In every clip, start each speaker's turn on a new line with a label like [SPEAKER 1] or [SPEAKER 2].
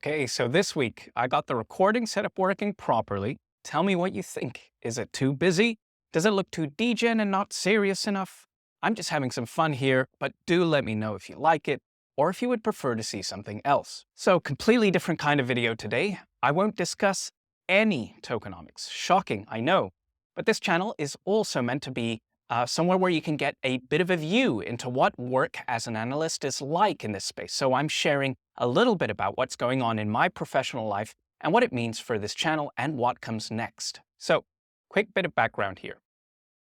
[SPEAKER 1] Okay, so this week I got the recording set up working properly. Tell me what you think. Is it too busy? Does it look too degen and not serious enough? I'm just having some fun here, but do let me know if you like it or if you would prefer to see something else. So, completely different kind of video today. I won't discuss any tokenomics. Shocking, I know. But this channel is also meant to be somewhere where you can get a bit of a view into what work as an analyst is like in this space. So I'm sharing a little bit about what's going on in my professional life and what it means for this channel and what comes next. So, quick bit of background here.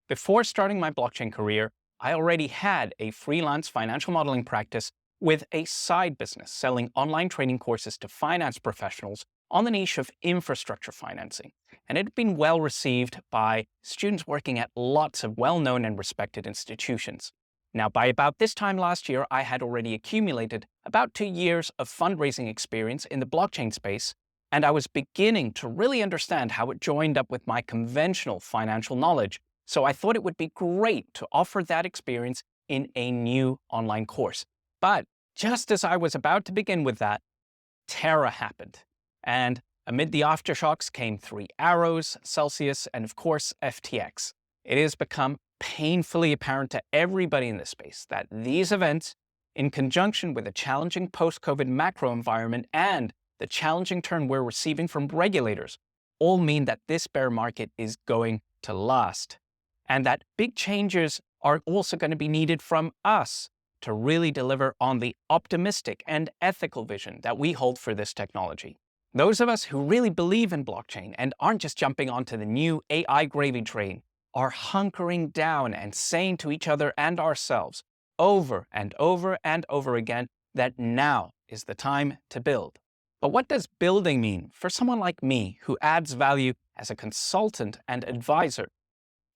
[SPEAKER 1] Before starting my blockchain career, I already had a freelance financial modeling practice with a side business selling online training courses to finance professionals on the niche of infrastructure financing. And it had been well received by students working at lots of well-known and respected institutions. Now, by about this time last year, I had already accumulated about 2 years of fundraising experience in the blockchain space, and I was beginning to really understand how it joined up with my conventional financial knowledge. So I thought it would be great to offer that experience in a new online course. But just as I was about to begin with that, Terra happened. And amid the aftershocks came 3 arrows, Celsius, and of course, FTX. It has become painfully apparent to everybody in this space that these events, in conjunction with a challenging post-COVID macro environment and the challenging turn we're receiving from regulators, all mean that this bear market is going to last. And that big changes are also going to be needed from us to really deliver on the optimistic and ethical vision that we hold for this technology. Those of us who really believe in blockchain and aren't just jumping onto the new AI gravy train are hunkering down and saying to each other and ourselves over and over and over again that now is the time to build. But what does building mean for someone like me who adds value as a consultant and advisor?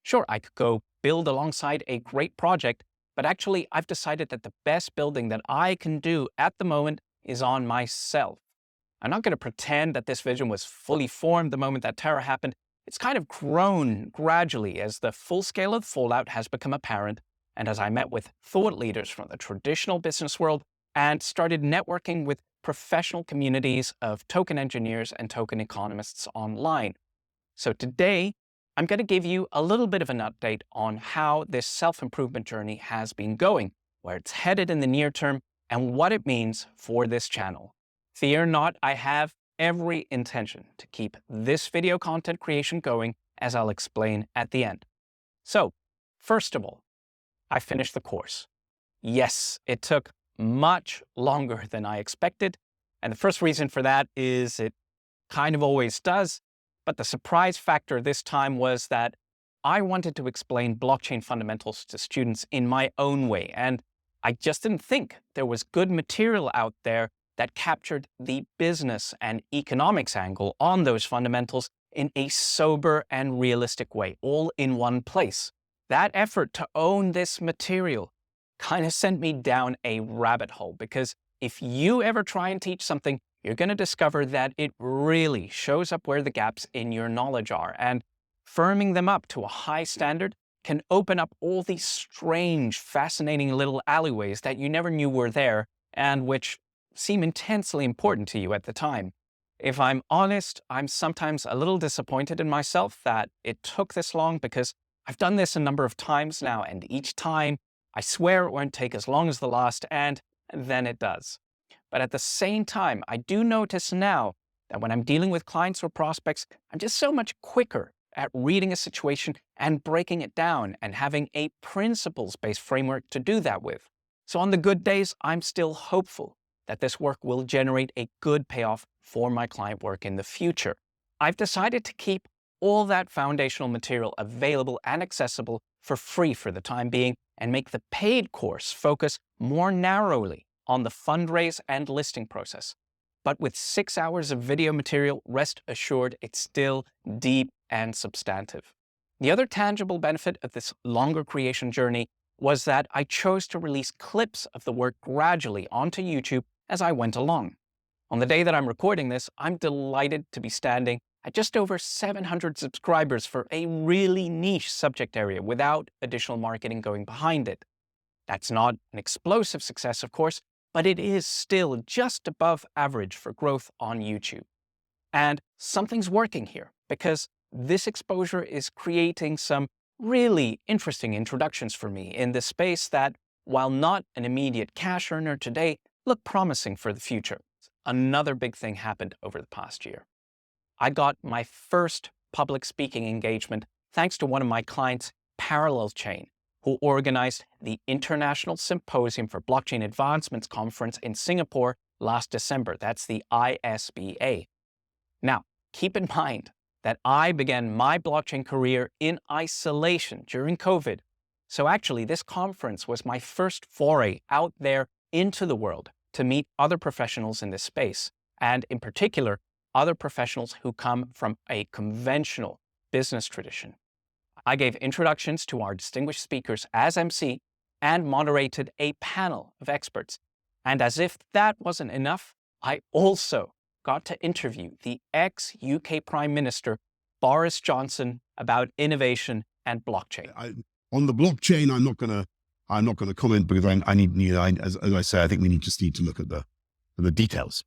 [SPEAKER 1] Sure, I could go build alongside a great project, but actually I've decided that the best building that I can do at the moment is on myself. I'm not going to pretend that this vision was fully formed the moment that Terra happened. It's kind of grown gradually as the full scale of the fallout has become apparent, and as I met with thought leaders from the traditional business world and started networking with professional communities of token engineers and token economists online. So today, I'm going to give you a little bit of an update on how this self-improvement journey has been going, where it's headed in the near term, and what it means for this channel. Fear not, I have every intention to keep this video content creation going, as I'll explain at the end. So, first of all, I finished the course. Yes, it took much longer than I expected, and the first reason for that is it kind of always does, but the surprise factor this time was that I wanted to explain blockchain fundamentals to students in my own way, and I just didn't think there was good material out there that captured the business and economics angle on those fundamentals in a sober and realistic way, all in one place. That effort to own this material kind of sent me down a rabbit hole, because if you ever try and teach something, you're going to discover that it really shows up where the gaps in your knowledge are, and firming them up to a high standard can open up all these strange, fascinating little alleyways that you never knew were there and which seem intensely important to you at the time. If I'm honest, I'm sometimes a little disappointed in myself that it took this long, because I've done this a number of times now, and each time I swear it won't take as long as the last, and then it does. But at the same time, I do notice now that when I'm dealing with clients or prospects, I'm just so much quicker at reading a situation and breaking it down and having a principles-based framework to do that with. So on the good days, I'm still hopeful that this work will generate a good payoff for my client work in the future. I've decided to keep all that foundational material available and accessible for free for the time being, and make the paid course focus more narrowly on the fundraise and listing process. But with 6 hours of video material, rest assured it's still deep and substantive. The other tangible benefit of this longer creation journey was that I chose to release clips of the work gradually onto YouTube as I went along. On the day that I'm recording this, I'm delighted to be standing at just over 700 subscribers for a really niche subject area without additional marketing going behind it. That's not an explosive success, of course, but it is still just above average for growth on YouTube. And something's working here because this exposure is creating some really interesting introductions for me in this space that, while not an immediate cash earner today, look promising for the future. Another big thing happened over the past year. I got my first public speaking engagement thanks to one of my clients, Parallel Chain, who organized the International Symposium for Blockchain Advancements Conference in Singapore last December. That's the ISBA. Now, keep in mind that I began my blockchain career in isolation during COVID. So actually, this conference was my first foray out there into the world to meet other professionals in this space, and in particular, other professionals who come from a conventional business tradition. I gave introductions to our distinguished speakers as MC and moderated a panel of experts. And as if that wasn't enough, I also got to interview the ex-UK Prime Minister, Boris Johnson, about innovation and blockchain.
[SPEAKER 2] On the blockchain, I'm not going to comment because I need, as I say, I think we just need to look at the details.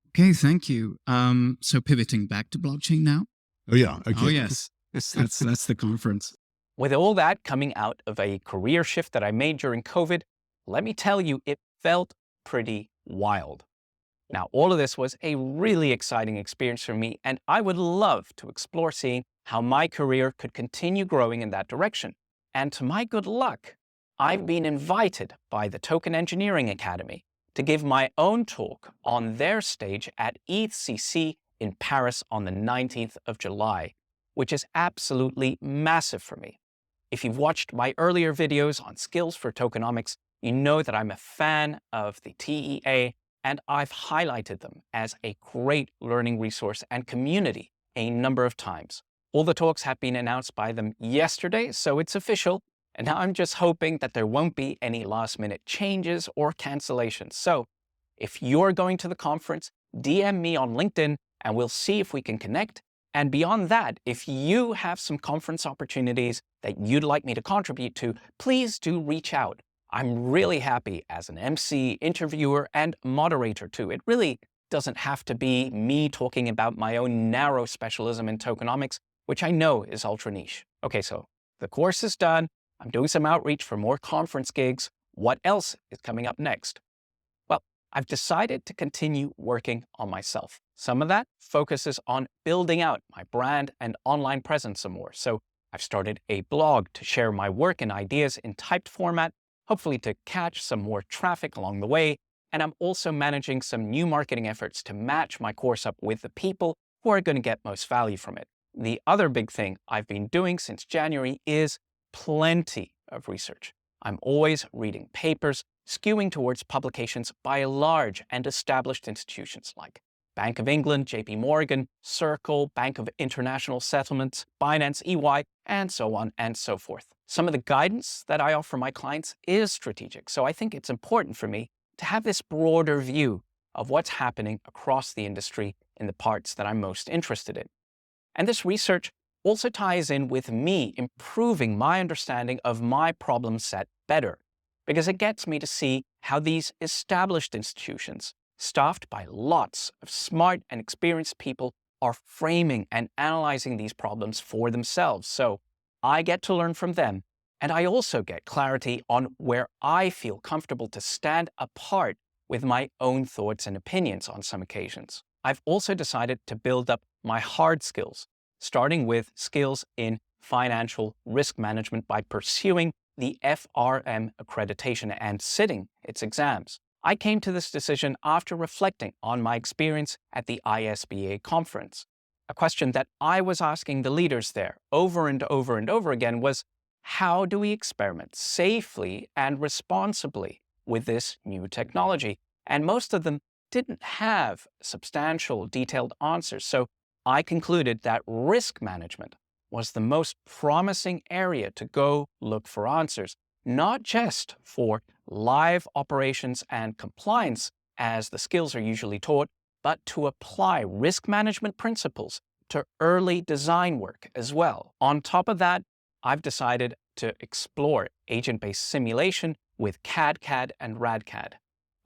[SPEAKER 3] Okay, thank you. So pivoting back to blockchain now.
[SPEAKER 2] Oh yeah. Okay.
[SPEAKER 3] Oh yes, that's the conference.
[SPEAKER 1] With all that coming out of a career shift that I made during COVID, let me tell you, it felt pretty wild. Now, all of this was a really exciting experience for me, and I would love to explore seeing how my career could continue growing in that direction. And to my good luck, I've been invited by the Token Engineering Academy to give my own talk on their stage at ETHCC in Paris on the 19th of July, which is absolutely massive for me. If you've watched my earlier videos on skills for tokenomics, you know that I'm a fan of the TEA, and I've highlighted them as a great learning resource and community a number of times. All the talks have been announced by them yesterday, so it's official, and now I'm just hoping that there won't be any last-minute changes or cancellations. So if you're going to the conference, DM me on LinkedIn, and we'll see if we can connect. And beyond that, if you have some conference opportunities that you'd like me to contribute to, please do reach out. I'm really happy as an MC, interviewer, and moderator too. It really doesn't have to be me talking about my own narrow specialism in tokenomics, which I know is ultra niche. Okay, so the course is done. I'm doing some outreach for more conference gigs. What else is coming up next? Well, I've decided to continue working on myself. Some of that focuses on building out my brand and online presence some more. So I've started a blog to share my work and ideas in typed format, hopefully to catch some more traffic along the way. And I'm also managing some new marketing efforts to match my course up with the people who are going to get most value from it. The other big thing I've been doing since January is plenty of research. I'm always reading papers, skewing towards publications by large and established institutions like Bank of England, JP Morgan, Circle, Bank of International Settlements, Binance, EY, and so on and so forth. Some of the guidance that I offer my clients is strategic, so I think it's important for me to have this broader view of what's happening across the industry in the parts that I'm most interested in. And this research also ties in with me improving my understanding of my problem set better, because it gets me to see how these established institutions, staffed by lots of smart and experienced people, are framing and analyzing these problems for themselves. So I get to learn from them, and I also get clarity on where I feel comfortable to stand apart with my own thoughts and opinions on some occasions. I've also decided to build up my hard skills, starting with skills in financial risk management by pursuing the FRM accreditation and sitting its exams. I came to this decision after reflecting on my experience at the ISBA conference. A question that I was asking the leaders there over and over and over again was, how do we experiment safely and responsibly with this new technology? And most of them didn't have substantial, detailed answers. So I concluded that risk management was the most promising area to go look for answers, not just for live operations and compliance, as the skills are usually taught, but to apply risk management principles to early design work as well. On top of that, I've decided to explore agent-based simulation with CAD, and RADCAD.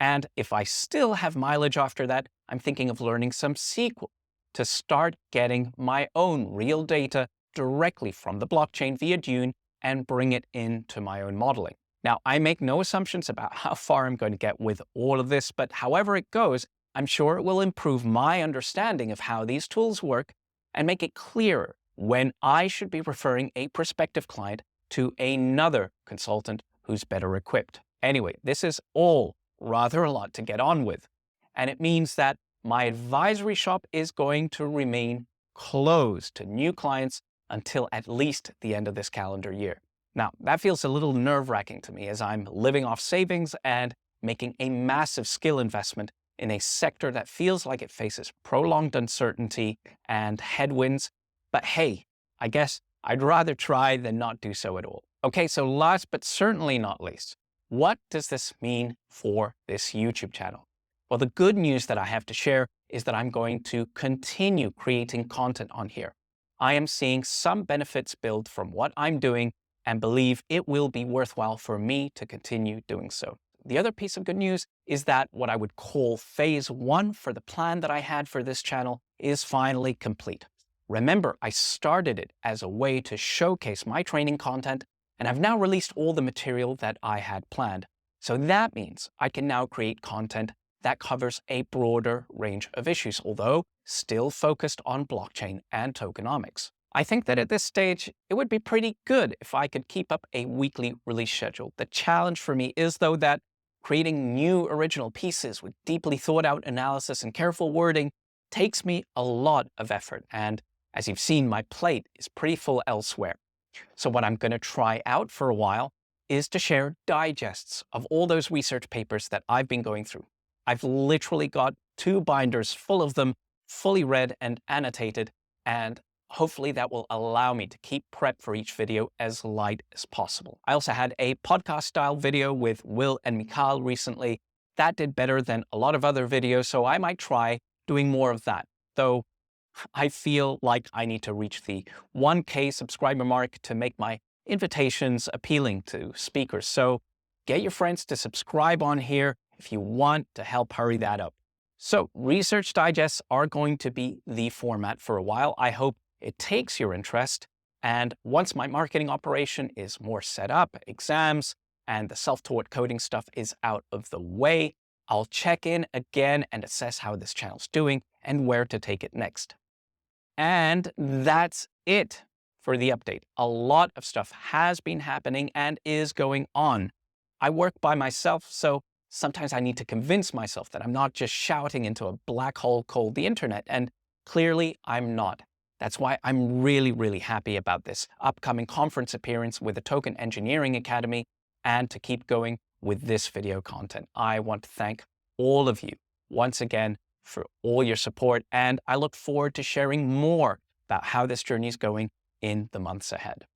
[SPEAKER 1] And if I still have mileage after that, I'm thinking of learning some SQL to start getting my own real data directly from the blockchain via Dune and bring it into my own modeling. Now, I make no assumptions about how far I'm going to get with all of this, but however it goes, I'm sure it will improve my understanding of how these tools work and make it clearer when I should be referring a prospective client to another consultant who's better equipped. Anyway, this is all rather a lot to get on with, and it means that my advisory shop is going to remain closed to new clients until at least the end of this calendar year. Now, that feels a little nerve-wracking to me as I'm living off savings and making a massive skill investment in a sector that feels like it faces prolonged uncertainty and headwinds. But hey, I guess I'd rather try than not do so at all. Okay, so last but certainly not least, what does this mean for this YouTube channel? Well, the good news that I have to share is that I'm going to continue creating content on here. I am seeing some benefits build from what I'm doing and believe it will be worthwhile for me to continue doing so. The other piece of good news is that what I would call phase 1 for the plan that I had for this channel is finally complete. Remember, I started it as a way to showcase my training content, and I've now released all the material that I had planned. So that means I can now create content that covers a broader range of issues, although still focused on blockchain and tokenomics. I think that at this stage, it would be pretty good if I could keep up a weekly release schedule. The challenge for me is, though, that creating new original pieces with deeply thought out analysis and careful wording takes me a lot of effort. And as you've seen, my plate is pretty full elsewhere. So what I'm going to try out for a while is to share digests of all those research papers that I've been going through. I've literally got 2 binders full of them, fully read and annotated, and hopefully that will allow me to keep prep for each video as light as possible. I also had a podcast-style video with Will and Mikhail recently. That did better than a lot of other videos, so I might try doing more of that. Though I feel like I need to reach the 1K subscriber mark to make my invitations appealing to speakers. So get your friends to subscribe on here if you want to help hurry that up. So Research Digests are going to be the format for a while. I hope it takes your interest. And once my marketing operation is more set up, exams and the self-taught coding stuff is out of the way, I'll check in again and assess how this channel's doing and where to take it next. And that's it for the update. A lot of stuff has been happening and is going on. I work by myself, so sometimes I need to convince myself that I'm not just shouting into a black hole called the internet, and clearly I'm not. That's why I'm really happy about this upcoming conference appearance with the Token Engineering Academy and to keep going with this video content. I want to thank all of you once again for all your support, and I look forward to sharing more about how this journey is going in the months ahead.